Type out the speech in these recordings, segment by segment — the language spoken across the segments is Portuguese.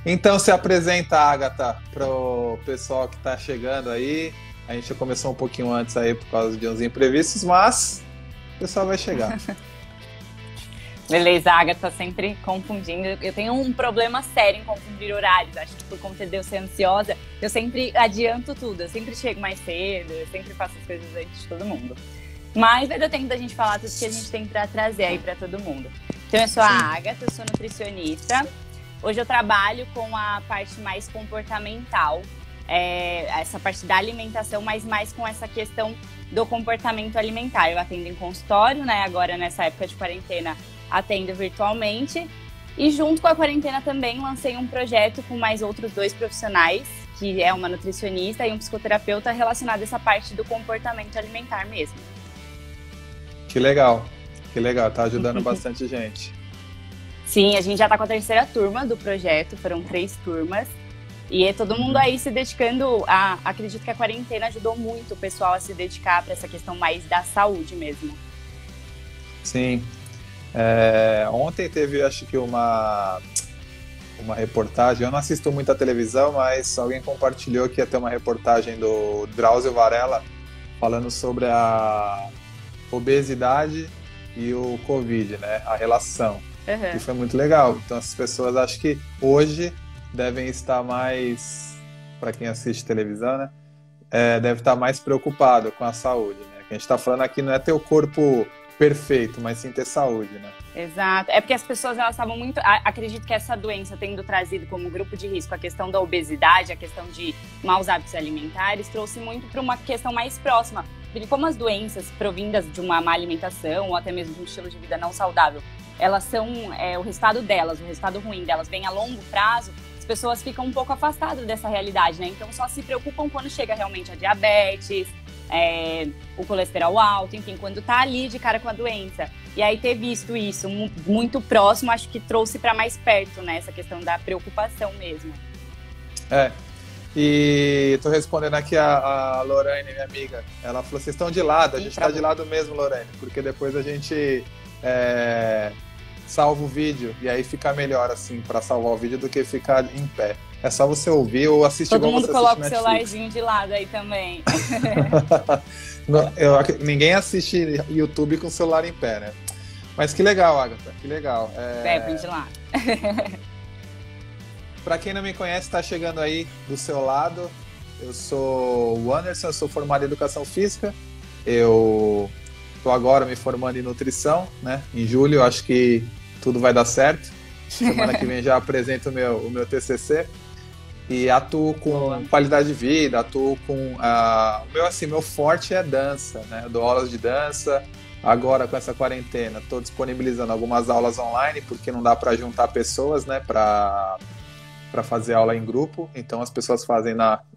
Então se apresenta, Agatha, para o pessoal que está chegando aí. A gente começou um pouquinho antes aí por causa de uns imprevistos, mas o pessoal vai chegar. Beleza, a Agatha sempre confundindo. Eu tenho um problema sério em confundir horários. Acho que por conta de eu ser ansiosa, eu sempre adianto tudo. Eu sempre chego mais cedo, eu sempre faço as coisas antes de todo mundo. Mas vai dar tempo da gente falar tudo que a gente tem para trazer aí para todo mundo. Então, eu sou a Agatha, eu sou nutricionista. Hoje eu trabalho com a parte mais comportamental, essa parte da alimentação, mas mais com essa questão do comportamento alimentar. Eu atendo em consultório, né? Agora, nessa época de quarentena, atendo virtualmente. E junto com a quarentena também lancei um projeto com mais outros 2 profissionais, que é uma nutricionista e um psicoterapeuta relacionado a essa parte do comportamento alimentar mesmo. Que legal, tá ajudando bastante gente. Sim, a gente já está com a 3ª turma do projeto, foram 3 turmas. E é todo mundo aí se dedicando acredito que a quarentena ajudou muito o pessoal a se dedicar para essa questão mais da saúde mesmo. Sim. Ontem teve, acho que uma reportagem, eu não assisto muito a televisão, mas alguém compartilhou que ia ter uma reportagem do Drauzio Varela falando sobre a obesidade e o Covid, né? A relação. Uhum. E foi muito legal. Então as pessoas acho que hoje devem estar mais, para quem assiste televisão, né? Deve estar mais preocupado com a saúde, né? Que a gente está falando aqui não é ter o corpo perfeito, mas sim ter saúde, né? Exato. É porque as pessoas, elas estavam muito... Acredito que essa doença tendo trazido como grupo de risco a questão da obesidade, a questão de maus hábitos alimentares, trouxe muito para uma questão mais próxima. Porque como as doenças provindas de uma má alimentação ou até mesmo de um estilo de vida não saudável, elas são o resultado delas, o resultado ruim delas vem a longo prazo, as pessoas ficam um pouco afastadas dessa realidade, né? Então só se preocupam quando chega realmente a diabetes, o colesterol alto, enfim, quando tá ali de cara com a doença. E aí ter visto isso muito próximo, acho que trouxe para mais perto, né? Essa questão da preocupação mesmo. E tô respondendo aqui a Lorraine, minha amiga. Ela falou, vocês estão de lado, a gente tá de lado mesmo, Lorraine, porque depois a gente salva o vídeo e aí fica melhor, assim, para salvar o vídeo do que ficar em pé. É só você ouvir ou assistir igual você assiste Netflix. Todo mundo coloca o celularzinho de lado aí também. Ninguém assiste YouTube com o celular em pé, né? Mas que legal, Agatha, que legal. Vem de lá. Para quem não me conhece, está chegando aí do seu lado. Eu sou o Anderson, eu sou formado em Educação Física. Eu estou agora me formando em Nutrição, né? Em julho, eu acho que tudo vai dar certo. Semana que vem já apresento o meu TCC. E atuo com qualidade de vida, atuo com... meu forte é dança, né? Eu dou aulas de dança. Agora, com essa quarentena, estou disponibilizando algumas aulas online, porque não dá para juntar pessoas, né? Para fazer aula em grupo. Então, as pessoas fazem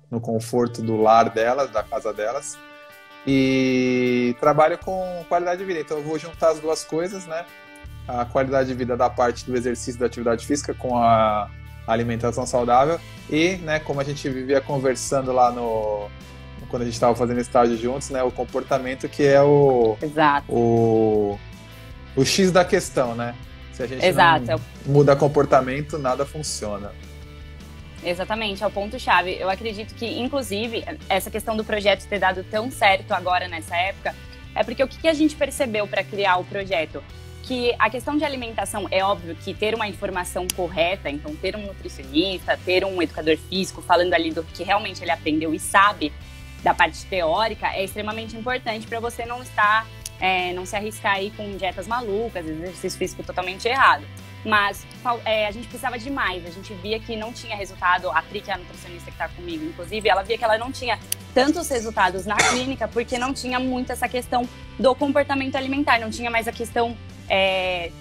no conforto do lar delas, da casa delas. E trabalho com qualidade de vida. Então, eu vou juntar as duas coisas, né? A qualidade de vida da parte do exercício da atividade física com a alimentação saudável e, né, como a gente vivia conversando lá quando a gente estava fazendo estágio juntos, né, o comportamento que é o X da questão, né? Se a gente não muda comportamento, nada funciona. Exatamente, é o ponto-chave. Eu acredito que, inclusive, essa questão do projeto ter dado tão certo agora nessa época é porque o que a gente percebeu para criar o projeto? Que a questão de alimentação, é óbvio que ter uma informação correta, então ter um nutricionista, ter um educador físico falando ali do que realmente ele aprendeu e sabe da parte teórica é extremamente importante para você não se arriscar aí com dietas malucas, exercício físico totalmente errado. Mas a gente precisava de mais, a gente via que não tinha resultado, a Tri, que é a nutricionista que está comigo, inclusive, ela via que ela não tinha tantos resultados na clínica porque não tinha muito essa questão do comportamento alimentar, não tinha mais a questão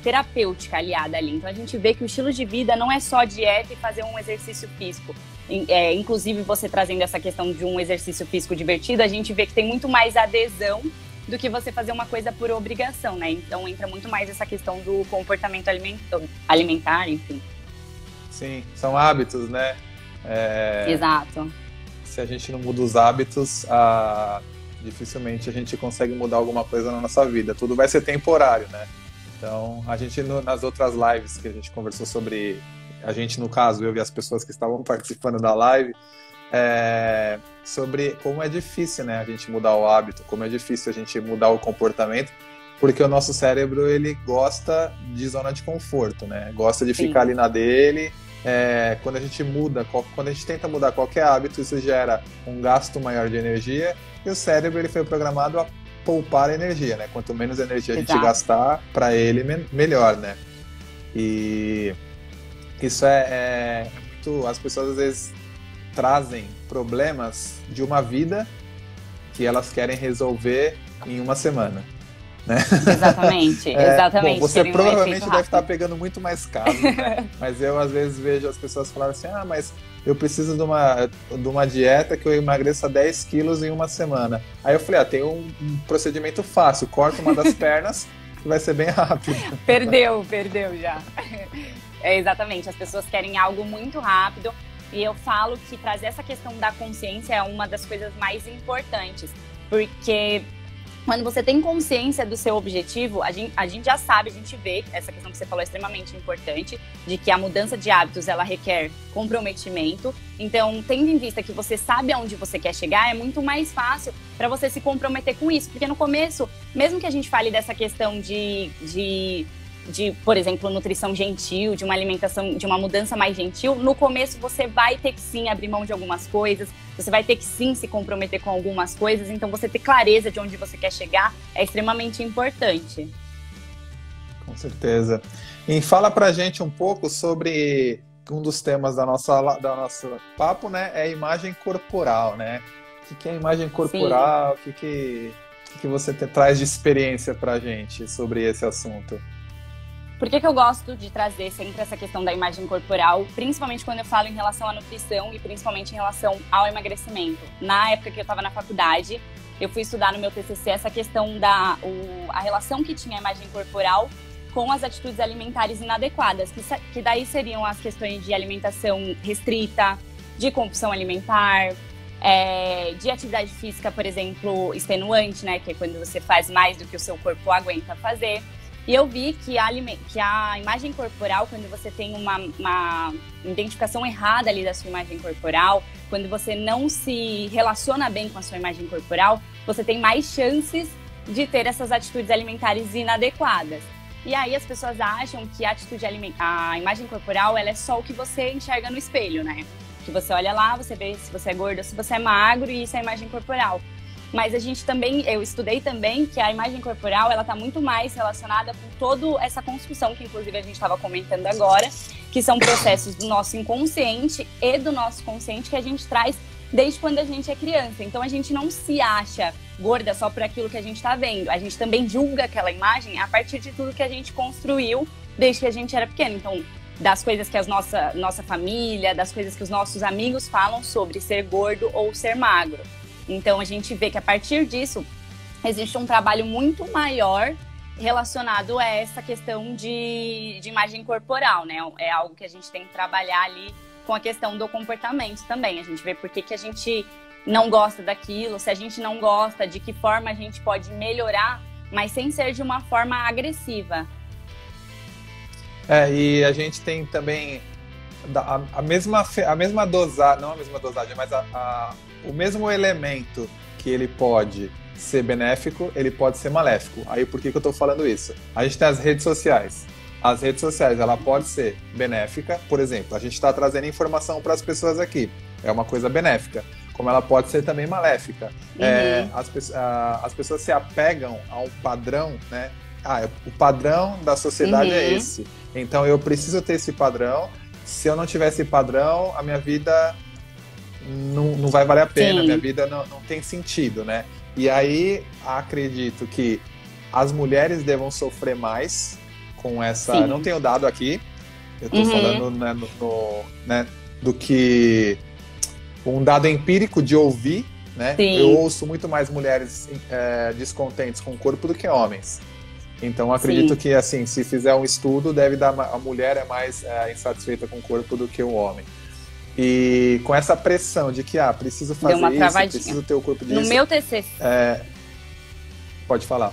terapêutica aliada ali. Então a gente vê que o estilo de vida não é só dieta e fazer um exercício físico. Inclusive você trazendo essa questão de um exercício físico divertido, a gente vê que tem muito mais adesão do que você fazer uma coisa por obrigação, né? Então entra muito mais essa questão do comportamento alimentar, enfim. Sim, são hábitos, né? Exato. Se a gente não muda os hábitos, dificilmente a gente consegue mudar alguma coisa na nossa vida. Tudo vai ser temporário, né? Então, a gente, nas outras lives que a gente conversou sobre a gente, no caso, eu e as pessoas que estavam participando da live, sobre como é difícil, né, a gente mudar o hábito, como é difícil a gente mudar o comportamento, porque o nosso cérebro, ele gosta de zona de conforto, né, gosta de ficar ali na dele. Quando a gente tenta mudar qualquer hábito, isso gera um gasto maior de energia, e o cérebro, ele foi programado a poupar energia, né? Quanto menos energia a gente gastar, para ele melhor, né? E isso é muito... As pessoas às vezes trazem problemas de uma vida que elas querem resolver em uma semana, né? Exatamente, exatamente. Bom, você provavelmente deve estar pegando muito mais casos, né? Mas eu às vezes vejo as pessoas falarem assim, mas eu preciso de uma dieta que eu emagreça 10 quilos em uma semana. Aí eu falei, tem um procedimento fácil, corta uma das pernas que vai ser bem rápido. Perdeu já. Exatamente, as pessoas querem algo muito rápido, e eu falo que trazer essa questão da consciência é uma das coisas mais importantes, porque quando você tem consciência do seu objetivo, a gente já sabe, a gente vê, essa questão que você falou é extremamente importante, de que a mudança de hábitos, ela requer comprometimento. Então, tendo em vista que você sabe aonde você quer chegar, é muito mais fácil para você se comprometer com isso. Porque no começo, mesmo que a gente fale dessa questão de, por exemplo, nutrição gentil, de uma alimentação, de uma mudança mais gentil, no começo você vai ter que sim abrir mão de algumas coisas, você vai ter que sim se comprometer com algumas coisas, então você ter clareza de onde você quer chegar é extremamente importante. Com certeza. E fala pra gente um pouco sobre um dos temas da nosso papo, né? É a imagem corporal, né? O que é a imagem corporal? O que você traz de experiência pra gente sobre esse assunto? Por que eu gosto de trazer sempre essa questão da imagem corporal, principalmente quando eu falo em relação à nutrição e principalmente em relação ao emagrecimento? Na época que eu estava na faculdade, eu fui estudar no meu TCC essa questão a relação que tinha a imagem corporal com as atitudes alimentares inadequadas, que daí seriam as questões de alimentação restrita, de compulsão alimentar, de atividade física, por exemplo, extenuante, né, que é quando você faz mais do que o seu corpo aguenta fazer. E eu vi que a imagem corporal, quando você tem uma identificação errada ali da sua imagem corporal, quando você não se relaciona bem com a sua imagem corporal, você tem mais chances de ter essas atitudes alimentares inadequadas. E aí as pessoas acham que a imagem corporal, ela é só o que você enxerga no espelho, né? Que você olha lá, você vê se você é gordo ou se você é magro, e isso é a imagem corporal. Mas eu estudei também que a imagem corporal, ela está muito mais relacionada com toda essa construção que inclusive a gente estava comentando agora, que são processos do nosso inconsciente e do nosso consciente que a gente traz desde quando a gente é criança. Então a gente não se acha gorda só por aquilo que a gente está vendo. A gente também julga aquela imagem a partir de tudo que a gente construiu desde que a gente era pequeno. Então, das coisas que a nossa família, das coisas que os nossos amigos falam sobre ser gordo ou ser magro. Então, a gente vê que a partir disso, existe um trabalho muito maior relacionado a essa questão de imagem corporal, né? É algo que a gente tem que trabalhar ali com a questão do comportamento também. A gente vê por que a gente não gosta daquilo, se a gente não gosta, de que forma a gente pode melhorar, mas sem ser de uma forma agressiva. E a gente tem também a mesma dosagem, não a mesma dosagem, mas o mesmo elemento que ele pode ser benéfico, ele pode ser maléfico. Aí por que eu estou falando isso? A gente tem as redes sociais. As redes sociais, ela pode ser benéfica, por exemplo, a gente está trazendo informação para as pessoas aqui, é uma coisa benéfica, como ela pode ser também maléfica. As pessoas se apegam a um padrão, né? O padrão da sociedade é esse, então eu preciso ter esse padrão. Se eu não tiver esse padrão, a minha vida não vai valer a pena, a minha vida não tem sentido, né? E aí, acredito que as mulheres devam sofrer mais com essa... Sim. Não tenho dado aqui, eu tô falando, né, do que um dado empírico de ouvir, né? Sim. Eu ouço muito mais mulheres descontentes com o corpo do que homens. Então, acredito que, assim, se fizer um estudo, deve dar... A mulher é mais insatisfeita com o corpo do que o homem. E com essa pressão de que, preciso fazer isso, preciso ter o corpo disso... No meu TCC... Pode falar.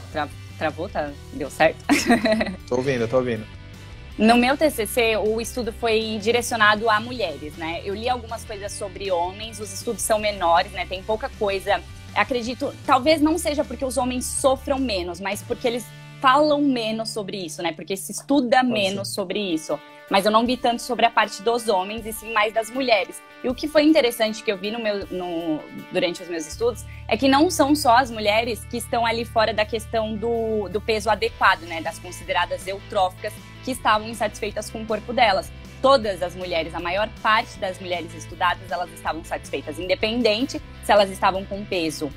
Travou? Deu certo? Tô ouvindo. No meu TCC, o estudo foi direcionado a mulheres, né? Eu li algumas coisas sobre homens, os estudos são menores, né? Tem pouca coisa. Acredito, talvez não seja porque os homens sofram menos, mas porque eles falam menos sobre isso, né? Porque se estuda menos sobre isso. Mas eu não vi tanto sobre a parte dos homens, e sim mais das mulheres. E o que foi interessante que eu vi durante os meus estudos é que não são só as mulheres que estão ali fora da questão do peso adequado, né? Das consideradas eutróficas, que estavam insatisfeitas com o corpo delas. Todas as mulheres, a maior parte das mulheres estudadas, elas estavam satisfeitas, independente se elas estavam com peso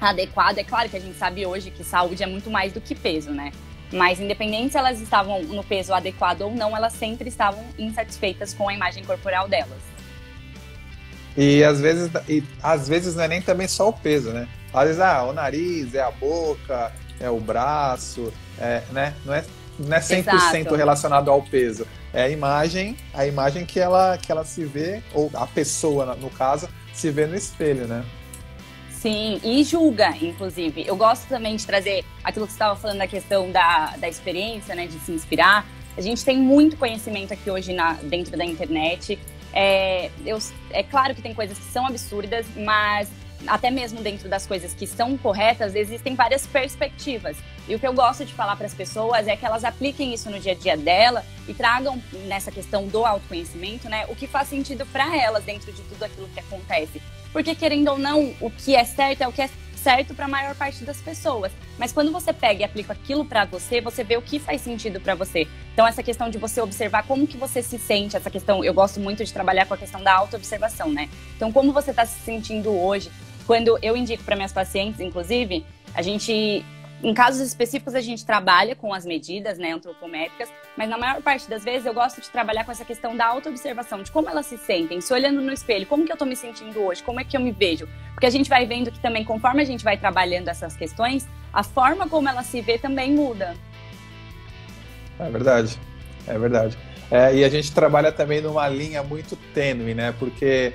adequado. É claro que a gente sabe hoje que saúde é muito mais do que peso, né? Mas independente se elas estavam no peso adequado ou não, elas sempre estavam insatisfeitas com a imagem corporal delas. E às vezes não é nem também só o peso, né? Às vezes, o nariz, é a boca, é o braço, né? Não é 100% Exato. Relacionado ao peso. É a imagem que ela se vê, ou a pessoa, no caso, se vê no espelho, né? Sim, e julga, inclusive. Eu gosto também de trazer aquilo que você estava falando da questão da experiência, né, de se inspirar. A gente tem muito conhecimento aqui hoje dentro da internet. É claro que tem coisas que são absurdas, mas até mesmo dentro das coisas que são corretas, existem várias perspectivas. E o que eu gosto de falar para as pessoas é que elas apliquem isso no dia a dia dela e tragam nessa questão do autoconhecimento, né, o que faz sentido para elas dentro de tudo aquilo que acontece. Porque, querendo ou não, o que é certo é o que é certo para a maior parte das pessoas. Mas quando você pega e aplica aquilo para você, você vê o que faz sentido para você. Então, essa questão de você observar como que você se sente, essa questão, eu gosto muito de trabalhar com a questão da autoobservação, né? Então, como você está se sentindo hoje? Quando eu indico para minhas pacientes, inclusive, em casos específicos, a gente trabalha com as medidas, né, antropométricas, mas na maior parte das vezes eu gosto de trabalhar com essa questão da autoobservação, de como elas se sentem, se olhando no espelho, como que eu tô me sentindo hoje, como é que eu me vejo. Porque a gente vai vendo que também, conforme a gente vai trabalhando essas questões, a forma como ela se vê também muda. É verdade, é verdade. E a gente trabalha também numa linha muito tênue, né, porque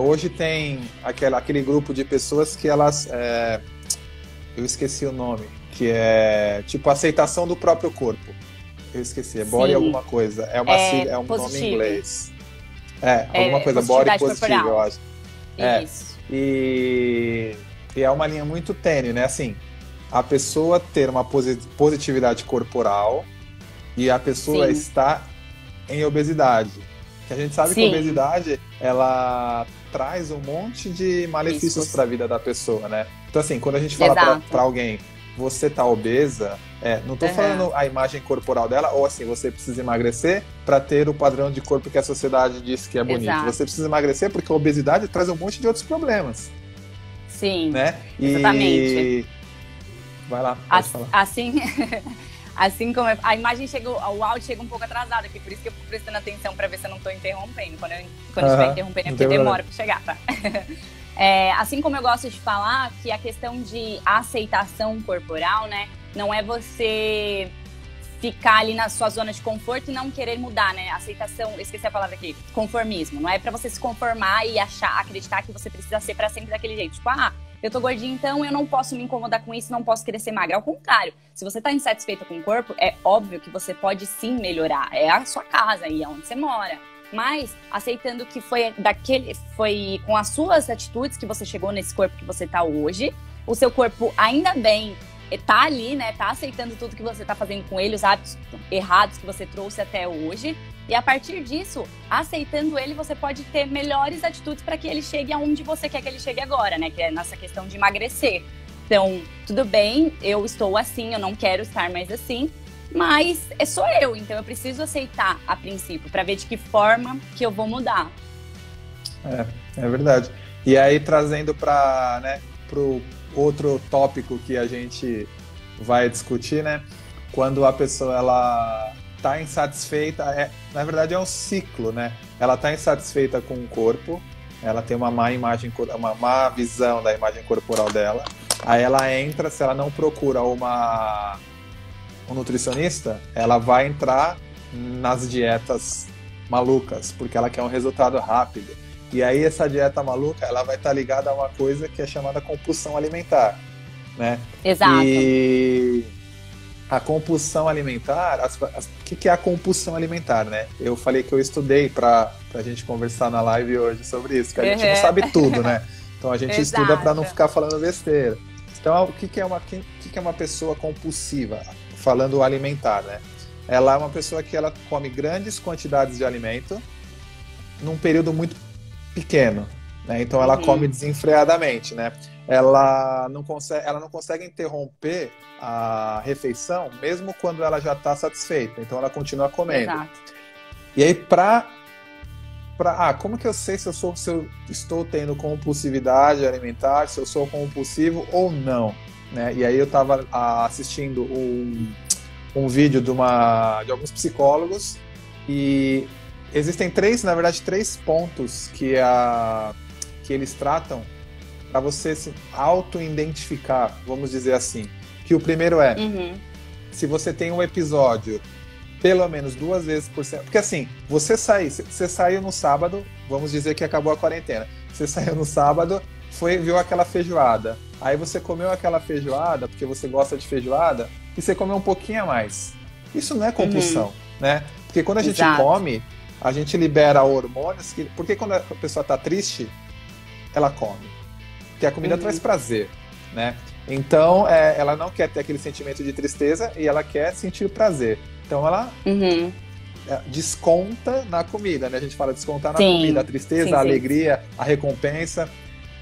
hoje tem aquele grupo de pessoas que elas... eu esqueci o nome, que é tipo aceitação do próprio corpo. Eu esqueci, body alguma coisa. É um nome em inglês. Alguma coisa, body positive, eu acho. Isso. E é uma linha muito tênue, né? Assim, a pessoa ter uma positividade corporal e a pessoa estar em obesidade. Que a gente sabe que a obesidade, ela traz um monte de malefícios para a vida da pessoa, né? Então, assim, quando a gente fala para alguém, você tá obesa, não tô falando a imagem corporal dela, ou assim, você precisa emagrecer para ter o padrão de corpo que a sociedade diz que é bonito. Exato. Você precisa emagrecer porque a obesidade traz um monte de outros problemas. Sim, né? Exatamente. Vai lá, pode falar. Assim como a imagem chega, o áudio chega um pouco atrasado aqui, por isso que eu fico prestando atenção para ver se eu não tô interrompendo. Quando eu estiver interrompendo é porque demora para chegar, tá? Assim como eu gosto de falar que a questão de aceitação corporal, né, não é você ficar ali na sua zona de conforto e não querer mudar, né? Aceitação, esqueci a palavra aqui, conformismo. Não é pra você se conformar e acreditar que você precisa ser pra sempre daquele jeito. Tipo, eu tô gordinha, então eu não posso me incomodar com isso, não posso querer ser magra. Ao contrário, se você tá insatisfeita com o corpo, é óbvio que você pode sim melhorar. É a sua casa aí, é onde você mora. Mas aceitando que foi com as suas atitudes que você chegou nesse corpo que você tá hoje. O seu corpo, ainda bem, tá ali, né? Tá aceitando tudo que você tá fazendo com ele, os hábitos errados que você trouxe até hoje. E a partir disso, aceitando ele, você pode ter melhores atitudes para que ele chegue aonde você quer que ele chegue agora, né? Que é nessa questão de emagrecer. Então, tudo bem, eu estou assim, eu não quero estar mais assim, mas sou eu, então eu preciso aceitar a princípio para ver de que forma que eu vou mudar. É verdade. E aí, trazendo para, né, pro outro tópico que a gente vai discutir, né? Quando a pessoa ela tá insatisfeita, na verdade é um ciclo, né? Ela tá insatisfeita com o corpo, ela tem uma má imagem, uma má visão da imagem corporal dela. Aí ela entra, se ela não procura um nutricionista, ela vai entrar nas dietas malucas, porque ela quer um resultado rápido. E aí essa dieta maluca, ela vai estar ligada a uma coisa que é chamada compulsão alimentar, né? Exato. a compulsão alimentar, o que é a compulsão alimentar, né? Eu falei que eu estudei para a gente conversar na live hoje sobre isso, que a gente não sabe tudo, né? Então a gente estuda para não ficar falando besteira. Então, o que é uma pessoa compulsiva, falando alimentar, né? Ela é uma pessoa que ela come grandes quantidades de alimento num período muito pequeno, né? Então ela come desenfreadamente, né? Ela não consegue interromper a refeição mesmo quando ela já está satisfeita. Então ela continua comendo. Exato. E aí como que eu sei se eu estou tendo compulsividade alimentar, se eu sou compulsivo ou não, né? E aí eu estava assistindo um vídeo de alguns psicólogos e existem na verdade, três pontos que eles tratam para você se auto-identificar, vamos dizer assim. Que o primeiro é, se você tem um episódio pelo menos 2 vezes por semana. Porque assim, você saiu no sábado, vamos dizer que acabou a quarentena. Você saiu no sábado, viu aquela feijoada. Aí você comeu aquela feijoada, porque você gosta de feijoada, e você comeu um pouquinho a mais. Isso não é compulsão, né? Porque quando a gente come, a gente libera hormônios. Porque quando a pessoa está triste, ela come. Porque a comida traz prazer, né? Então, ela não quer ter aquele sentimento de tristeza e ela quer sentir prazer. Então, ela desconta na comida, né? A gente fala descontar na comida, a tristeza, a alegria, a recompensa.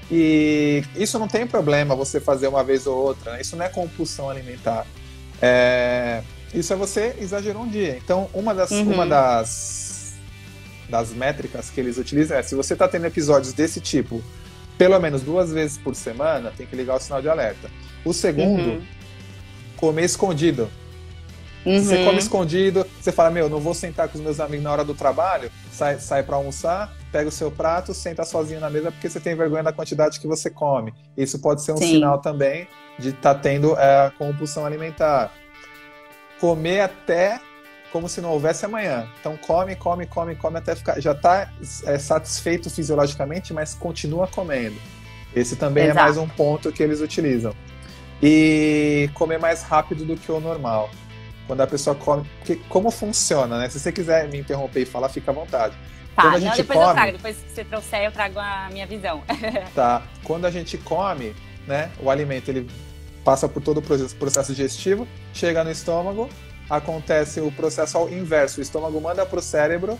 E isso não tem problema você fazer uma vez ou outra, né? Isso não é compulsão alimentar. Isso é você exagerou um dia. Então, uma das métricas que eles utilizam é, se você está tendo episódios desse tipo, pelo menos 2 vezes por semana, tem que ligar o sinal de alerta. O segundo, comer escondido. Se você come escondido, você fala, não vou sentar com os meus amigos na hora do trabalho, sai para almoçar, pega o seu prato, senta sozinho na mesa porque você tem vergonha da quantidade que você come. Isso pode ser um sinal também de estar tendo compulsão alimentar. Comer até como se não houvesse amanhã. Então come até ficar... Já está satisfeito fisiologicamente, mas continua comendo. Esse também é mais um ponto que eles utilizam. E comer mais rápido do que o normal. Quando a pessoa come... Porque como funciona, né? Se você quiser me interromper e falar, fica à vontade. Tá, depois eu trago. Depois que você trouxer, eu trago a minha visão. Tá. Quando a gente come, né? O alimento, ele passa por todo o processo digestivo, chega no estômago, acontece o processo ao inverso. O estômago manda para o cérebro,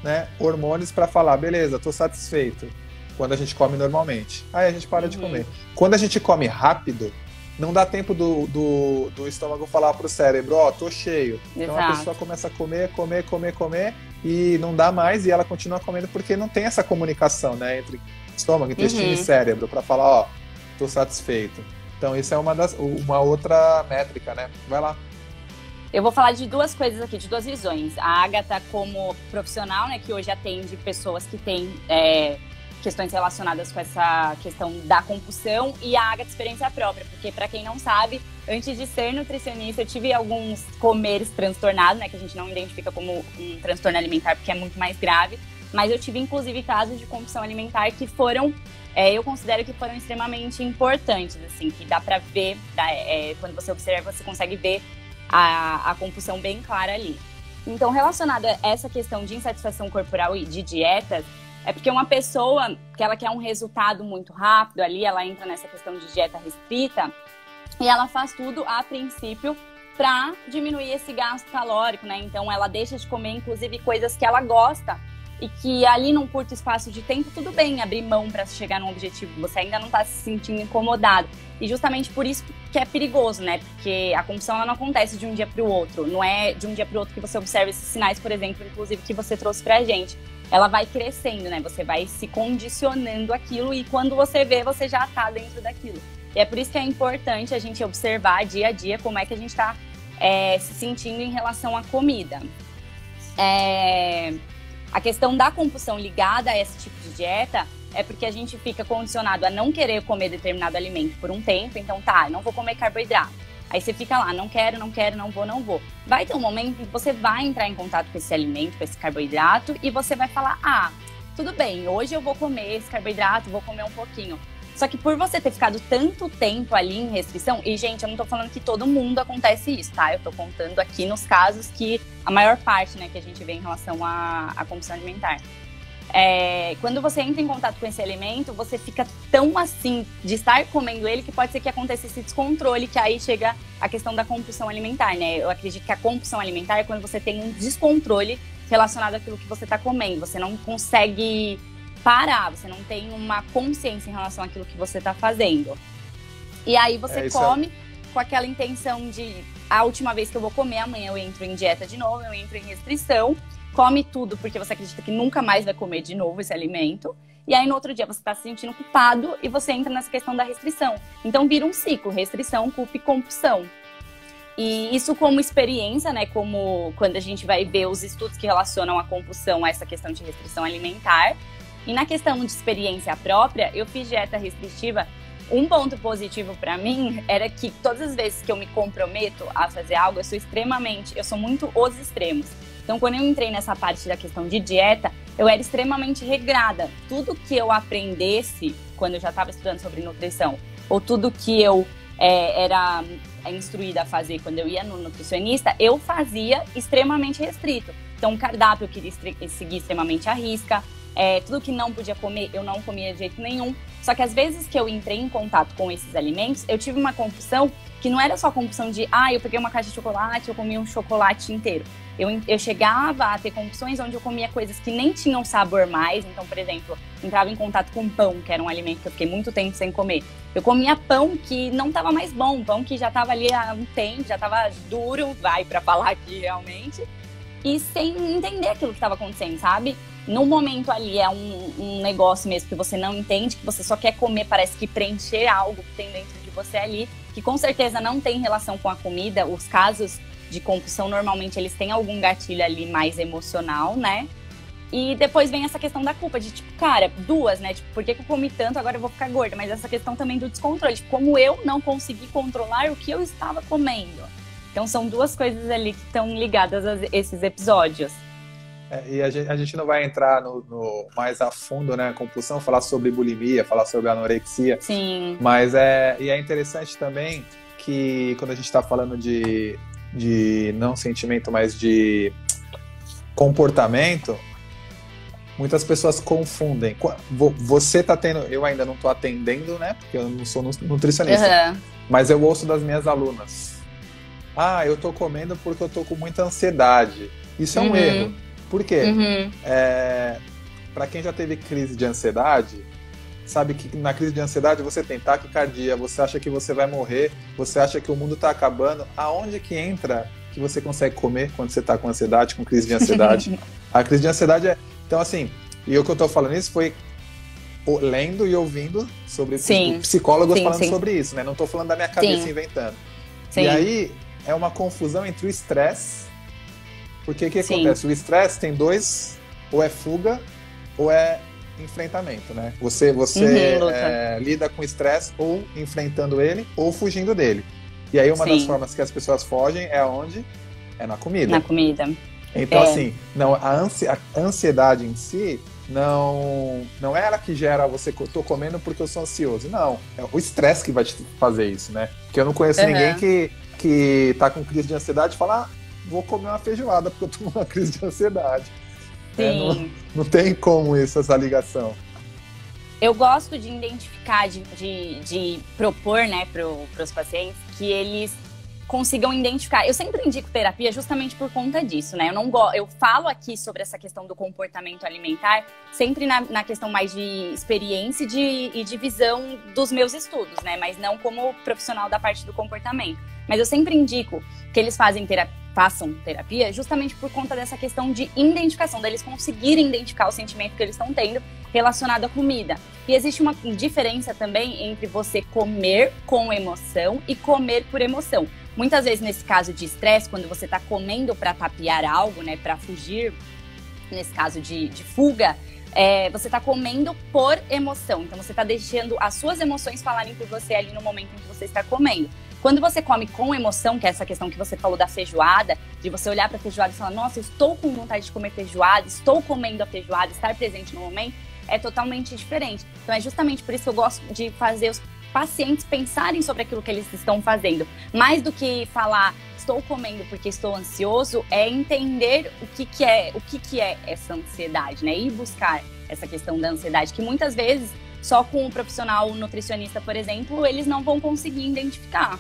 né, hormônios para falar, beleza, estou satisfeito. Quando a gente come normalmente. Aí a gente para de comer. Quando a gente come rápido, não dá tempo do estômago falar para o cérebro, tô cheio. Então a pessoa começa a comer e não dá mais e ela continua comendo porque não tem essa comunicação, né, entre estômago, intestino e cérebro para falar, estou satisfeito. Então isso é uma outra métrica, né? Vai lá. Eu vou falar de 2 coisas aqui, de 2 visões. A Agatha como profissional, né, que hoje atende pessoas que têm questões relacionadas com essa questão da compulsão, e a Agatha experiência própria, porque para quem não sabe, antes de ser nutricionista, eu tive alguns comeres transtornados, né, que a gente não identifica como um transtorno alimentar, porque é muito mais grave, mas eu tive inclusive casos de compulsão alimentar que foram, eu considero que foram extremamente importantes, assim, que dá para ver, quando você observa, você consegue ver a compulsão bem clara ali. Então, relacionada a essa questão de insatisfação corporal e de dietas, é porque uma pessoa que ela quer um resultado muito rápido ali, ela entra nessa questão de dieta restrita e ela faz tudo a princípio para diminuir esse gasto calórico, né? Então, ela deixa de comer, inclusive, coisas que ela gosta e que ali num curto espaço de tempo, tudo bem abrir mão para chegar num objetivo, você ainda não está se sentindo incomodado. E justamente por isso que é perigoso, né? Porque a compulsão ela não acontece de um dia para o outro. Não é de um dia para o outro que você observa esses sinais, por exemplo, inclusive que você trouxe pra gente. Ela vai crescendo, né? Você vai se condicionando aquilo e quando você vê, você já tá dentro daquilo. E é por isso que é importante a gente observar dia a dia como é que a gente tá se sentindo em relação à comida. A questão da compulsão ligada a esse tipo de dieta é porque a gente fica condicionado a não querer comer determinado alimento por um tempo. Então, não vou comer carboidrato. Aí você fica lá, não quero, não vou. Vai ter um momento em que você vai entrar em contato com esse alimento, com esse carboidrato, e você vai falar, tudo bem, hoje eu vou comer esse carboidrato, vou comer um pouquinho. Só que por você ter ficado tanto tempo ali em restrição, e gente, eu não tô falando que todo mundo acontece isso, tá? Eu tô contando aqui nos casos que a maior parte, né, que a gente vê em relação à compulsão alimentar. Quando você entra em contato com esse alimento, você fica tão assim de estar comendo ele que pode ser que aconteça esse descontrole, que aí chega a questão da compulsão alimentar, né? Eu acredito que a compulsão alimentar é quando você tem um descontrole relacionado àquilo que você está comendo. Você não consegue parar, você não tem uma consciência em relação àquilo que você está fazendo. E aí você come com aquela intenção de a última vez que eu vou comer, amanhã eu entro em dieta de novo, eu entro em restrição, come tudo porque você acredita que nunca mais vai comer de novo esse alimento. E aí no outro dia você está se sentindo culpado e você entra nessa questão da restrição. Então vira um ciclo, restrição, culpa e compulsão. E isso como experiência, né, como quando a gente vai ver os estudos que relacionam a compulsão a essa questão de restrição alimentar. E na questão de experiência própria, eu fiz dieta restritiva. Um ponto positivo para mim era que todas as vezes que eu me comprometo a fazer algo, eu sou muito os extremos. Então, quando eu entrei nessa parte da questão de dieta, eu era extremamente regrada. Tudo que eu aprendesse quando eu já estava estudando sobre nutrição, ou tudo que eu era instruída a fazer quando eu ia no nutricionista, eu fazia extremamente restrito. Então, o cardápio eu queria seguir extremamente à risca. Tudo que não podia comer, eu não comia de jeito nenhum. Só que às vezes que eu entrei em contato com esses alimentos, eu tive uma compulsão que não era só a compulsão de eu peguei uma caixa de chocolate, eu comi um chocolate inteiro. Eu chegava a ter compulsões onde eu comia coisas que nem tinham sabor mais. Então, por exemplo, entrava em contato com pão, que era um alimento que eu fiquei muito tempo sem comer. Eu comia pão que não estava mais bom, pão que já estava ali há um tempo, já estava duro, pra falar aqui realmente. E sem entender aquilo que estava acontecendo, sabe? No momento ali é um negócio mesmo que você não entende, que você só quer comer, parece que preencher algo que tem dentro de você ali, que com certeza não tem relação com a comida. Os casos de compulsão, normalmente, eles têm algum gatilho ali mais emocional, né? E depois vem essa questão da culpa, de tipo, cara, duas, né? Tipo, por que eu comi tanto, agora eu vou ficar gorda? Mas essa questão também do descontrole, tipo, como eu não consegui controlar o que eu estava comendo. Então são duas coisas ali que estão ligadas a esses episódios. E a gente não vai entrar no mais a fundo, né, compulsão, falar sobre bulimia, falar sobre anorexia. Sim. Mas é interessante também que quando a gente está falando de não sentimento, mas de comportamento, muitas pessoas confundem. Você tá tendo, eu ainda não tô atendendo, né, porque eu não sou nutricionista, mas eu ouço das minhas alunas. Eu tô comendo porque eu tô com muita ansiedade. Isso é um erro. Por quê? Para quem já teve crise de ansiedade, sabe que na crise de ansiedade você tem taquicardia, você acha que você vai morrer, você acha que o mundo tá acabando. Aonde que entra que você consegue comer quando você tá com ansiedade, com crise de ansiedade? A crise de ansiedade é... Então, assim, e o que eu tô falando isso foi lendo e ouvindo sobre psicólogos falando sobre isso, né? Não tô falando da minha cabeça inventando. E aí é uma confusão entre o estresse, porque o que acontece? O estresse tem dois, ou é fuga ou é enfrentamento, né? Você lida com o estresse ou enfrentando ele ou fugindo dele. E aí uma das formas que as pessoas fogem é onde? É na comida. Na comida. Então, assim, não, a ansiedade em si não é ela que gera você, tô comendo porque eu sou ansioso. Não, é o estresse que vai te fazer isso, né? Porque eu não conheço ninguém que tá com crise de ansiedade e fala, vou comer uma feijoada porque eu tô com uma crise de ansiedade. Não tem como essa ligação. Eu gosto de identificar, de propor, né, para os pacientes que eles consigam identificar. Eu sempre indico terapia justamente por conta disso, né? Eu falo aqui sobre essa questão do comportamento alimentar sempre na questão mais de experiência e de visão dos meus estudos, né? Mas não como profissional da parte do comportamento. Mas eu sempre indico que eles façam terapia justamente por conta dessa questão de identificação, deles conseguirem identificar o sentimento que eles estão tendo relacionado à comida. E existe uma diferença também entre você comer com emoção e comer por emoção. Muitas vezes, nesse caso de estresse, quando você está comendo para tapear algo, né, para fugir, nesse caso de fuga, você está comendo por emoção. Então, você está deixando as suas emoções falarem por você ali no momento em que você está comendo. Quando você come com emoção, que é essa questão que você falou da feijoada, de você olhar para a feijoada e falar, nossa, eu estou com vontade de comer feijoada, estou comendo a feijoada, estar presente no momento, é totalmente diferente. Então é justamente por isso que eu gosto de fazer os pacientes pensarem sobre aquilo que eles estão fazendo. Mais do que falar, estou comendo porque estou ansioso, é entender o que é essa ansiedade, né? E buscar essa questão da ansiedade, que muitas vezes, só com o profissional nutricionista, por exemplo, eles não vão conseguir identificar.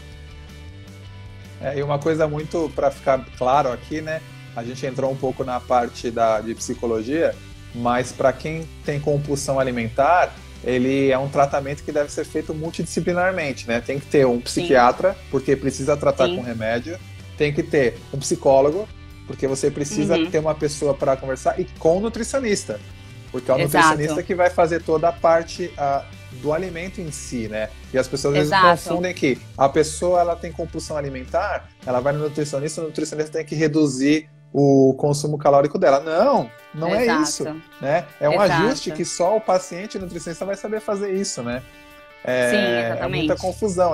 E uma coisa muito, para ficar claro aqui, né? A gente entrou um pouco na parte de psicologia, mas para quem tem compulsão alimentar, ele é um tratamento que deve ser feito multidisciplinarmente, né? Tem que ter um psiquiatra, Sim. porque precisa tratar Sim. com remédio, tem que ter um psicólogo, porque você precisa ter uma pessoa para conversar, e com um nutricionista, porque é o nutricionista que vai fazer toda a parte do alimento em si, né? E as pessoas às vezes confundem que a pessoa ela tem compulsão alimentar, ela vai no nutricionista, o nutricionista tem que reduzir o consumo calórico dela. Não é isso, né? É um ajuste que só o paciente e o nutricionista vai saber fazer isso, né? Sim, exatamente. É muita confusão,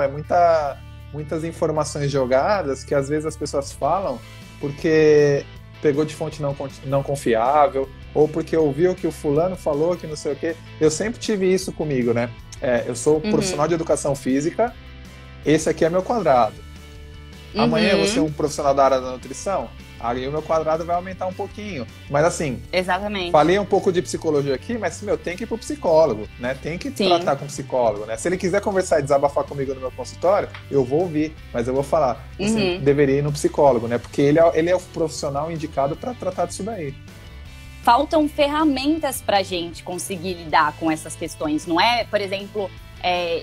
muitas informações jogadas que às vezes as pessoas falam porque pegou de fonte não confiável, ou porque ouviu que o fulano falou que não sei o quê. Eu sempre tive isso comigo, né? Eu sou profissional de educação física, esse aqui é meu quadrado. Amanhã eu vou ser um profissional da área da nutrição, aí o meu quadrado vai aumentar um pouquinho. Mas assim, falei um pouco de psicologia aqui, mas tem que ir pro psicólogo, né? Tem que tratar com o psicólogo, né? Se ele quiser conversar e desabafar comigo no meu consultório, eu vou ouvir, mas eu vou falar, você deveria ir no psicólogo, né? Porque ele é o profissional indicado para tratar disso daí. Faltam ferramentas pra gente conseguir lidar com essas questões, não é? Por exemplo,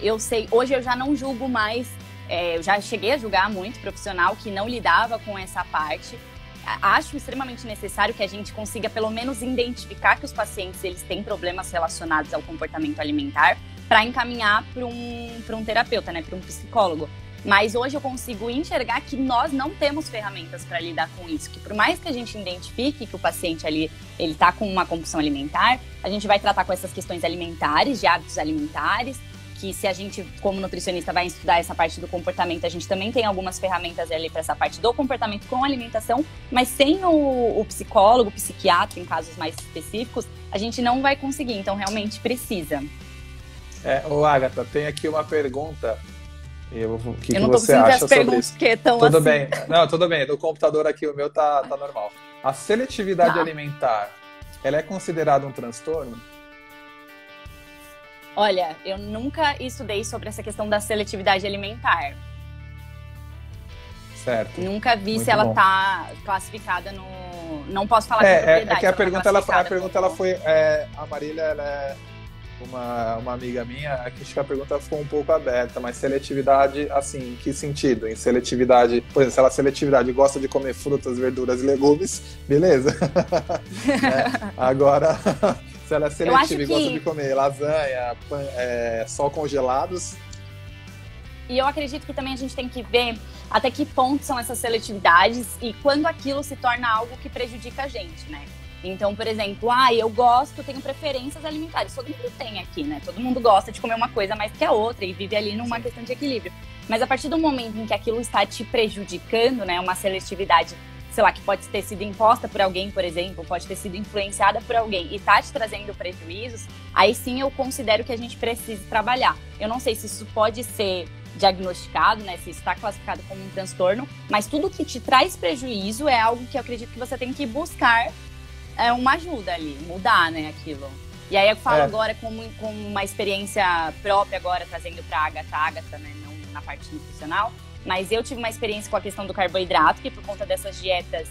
eu sei, hoje eu já não julgo mais, eu já cheguei a julgar muito profissional que não lidava com essa parte. Acho extremamente necessário que a gente consiga pelo menos identificar que os pacientes eles têm problemas relacionados ao comportamento alimentar para encaminhar para um terapeuta, né, para um psicólogo. Mas hoje eu consigo enxergar que nós não temos ferramentas para lidar com isso, que por mais que a gente identifique que o paciente ali ele está com uma compulsão alimentar, a gente vai tratar com essas questões alimentares, de hábitos alimentares, que se a gente, como nutricionista, vai estudar essa parte do comportamento, a gente também tem algumas ferramentas ali para essa parte do comportamento com alimentação, mas sem o psicólogo, o psiquiatra, em casos mais específicos, a gente não vai conseguir, então realmente precisa. Agatha, tem aqui uma pergunta. Eu não tô conseguindo as perguntas porque estão tudo bem. Não, tudo bem. No computador aqui, o meu tá normal. A seletividade alimentar, ela é considerada um transtorno? Olha, eu nunca estudei sobre essa questão da seletividade alimentar. Certo. Nunca vi Muito se ela tá classificada no... Não posso falar com propriedade. É que a pergunta ela foi... a Marília, ela é uma amiga minha, acho que a pergunta ficou um pouco aberta, mas seletividade, assim, em que sentido? Em seletividade, por exemplo, se ela seletividade gosta de comer frutas, verduras e legumes, beleza. Agora... Se ela é seletiva e gosta de comer lasanha, só congelados. E eu acredito que também a gente tem que ver até que ponto são essas seletividades e quando aquilo se torna algo que prejudica a gente, né? Então, por exemplo, eu tenho preferências alimentares. Todo mundo tem aqui, né? Todo mundo gosta de comer uma coisa mais que a outra e vive ali numa questão de equilíbrio. Mas a partir do momento em que aquilo está te prejudicando, né? Uma seletividade, sei lá, que pode ter sido imposta por alguém, por exemplo, pode ter sido influenciada por alguém e tá te trazendo prejuízos, aí sim eu considero que a gente precisa trabalhar. Eu não sei se isso pode ser diagnosticado, né, se isso está classificado como um transtorno, mas tudo que te traz prejuízo é algo que eu acredito que você tem que buscar uma ajuda ali, mudar, né, aquilo. E aí eu falo agora com uma experiência própria agora, trazendo para a Agatha, né, não na parte nutricional, mas eu tive uma experiência com a questão do carboidrato, que por conta dessas dietas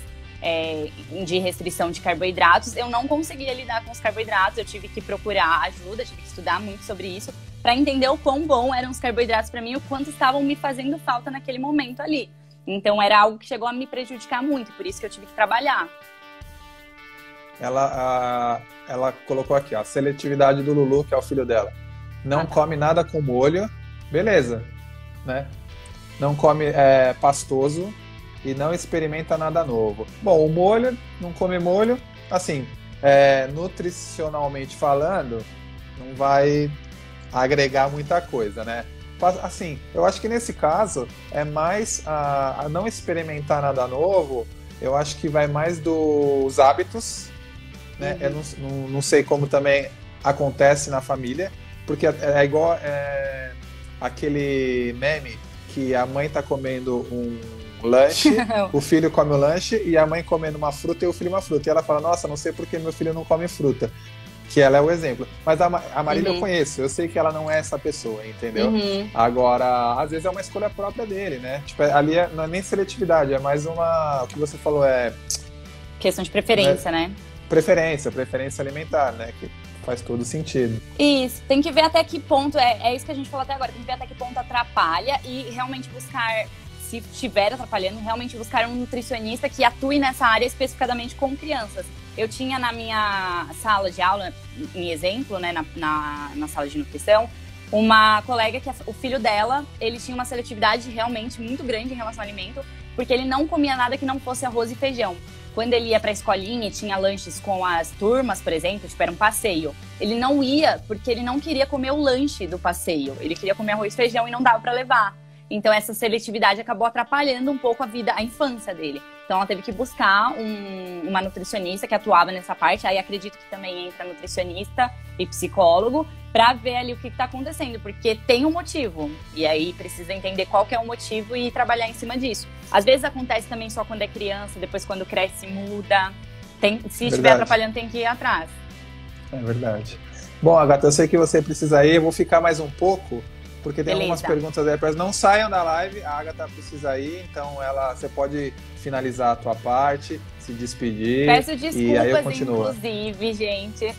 de restrição de carboidratos, eu não conseguia lidar com os carboidratos, eu tive que procurar ajuda, tive que estudar muito sobre isso, para entender o quão bom eram os carboidratos para mim e o quanto estavam me fazendo falta naquele momento ali. Então era algo que chegou a me prejudicar muito, por isso que eu tive que trabalhar. Ela colocou aqui, a seletividade do Lulu, que é o filho dela. Não come nada com molho, beleza, né? Não come pastoso e não experimenta nada novo. Bom, o molho, não come molho, assim, nutricionalmente falando, não vai agregar muita coisa, né? Assim, eu acho que nesse caso é mais a não experimentar nada novo, eu acho que vai mais dos hábitos, né? Eu não sei como também acontece na família, porque é igual aquele meme que a mãe tá comendo um lanche, o filho come o lanche e a mãe comendo uma fruta e o filho uma fruta. E ela fala, nossa, não sei por que meu filho não come fruta. Que ela é o exemplo. Mas a Marília eu conheço, eu sei que ela não é essa pessoa, entendeu? Agora, às vezes é uma escolha própria dele, né? Tipo, ali não é nem seletividade, é mais uma... O que você falou questão de preferência, né? Preferência alimentar, né? Que faz todo sentido. Isso, tem que ver até que ponto, é isso que a gente falou até agora, tem que ver até que ponto atrapalha e realmente buscar, se estiver atrapalhando, realmente buscar um nutricionista que atue nessa área especificadamente com crianças. Eu tinha na minha sala de aula, em exemplo, né, na sala de nutrição, uma colega que o filho dela, ele tinha uma seletividade realmente muito grande em relação ao alimento, porque ele não comia nada que não fosse arroz e feijão. Quando ele ia para a escolinha e tinha lanches com as turmas, por exemplo, tipo, era um passeio, ele não ia porque ele não queria comer o lanche do passeio. Ele queria comer arroz e feijão e não dava para levar. Então, essa seletividade acabou atrapalhando um pouco a infância dele. Então, ela teve que buscar uma nutricionista que atuava nessa parte. Aí, acredito que também entra nutricionista e psicólogo para ver ali o que está acontecendo, porque tem um motivo. E aí, precisa entender qual que é o motivo e trabalhar em cima disso. Às vezes, acontece também só quando é criança, depois, quando cresce, muda. Se estiver atrapalhando, tem que ir atrás. É verdade. Bom, Agatha, eu sei que você precisa ir. Eu vou ficar mais um pouco, porque tem algumas perguntas aí para não saiam da live. A Agatha precisa ir, então você pode finalizar a tua parte, se despedir. Peço desculpas, e aí eu continuo. Inclusive, gente.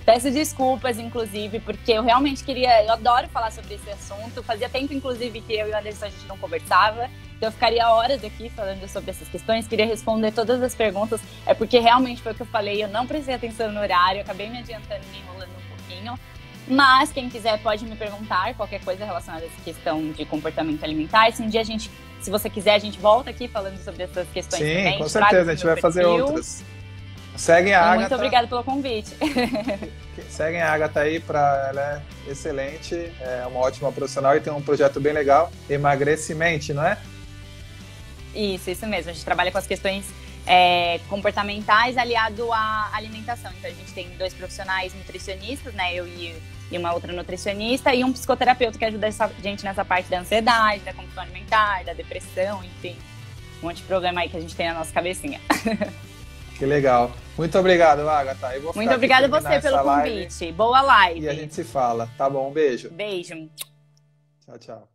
Peço desculpas, inclusive, porque eu realmente eu adoro falar sobre esse assunto. Fazia tempo, inclusive, que eu e o Anderson a gente não conversava. Então eu ficaria horas aqui falando sobre essas questões, queria responder todas as perguntas. É porque realmente foi o que eu falei, eu não prestei atenção no horário, acabei me adiantando, me enrolando um pouquinho. Mas quem quiser pode me perguntar qualquer coisa relacionada a essa questão de comportamento alimentar. Se você quiser, a gente volta aqui falando sobre essas questões também. Sim, com certeza, a gente vai fazer outras. Seguem a Agatha. Muito obrigada pelo convite. Seguem a Agatha aí, ela é excelente, é uma ótima profissional e tem um projeto bem legal, Emagrecimento, não é? Isso mesmo. A gente trabalha com as questões comportamentais aliado à alimentação. Então, a gente tem 2 profissionais nutricionistas, né? Eu e uma outra nutricionista e um psicoterapeuta que ajuda a gente nessa parte da ansiedade, da compulsão alimentar, da depressão, enfim. Um monte de problema aí que a gente tem na nossa cabecinha. Que legal. Muito obrigado, Agatha. Muito obrigada a você pelo convite. Boa live. E a gente se fala. Tá bom, um beijo. Beijo. Tchau, tchau.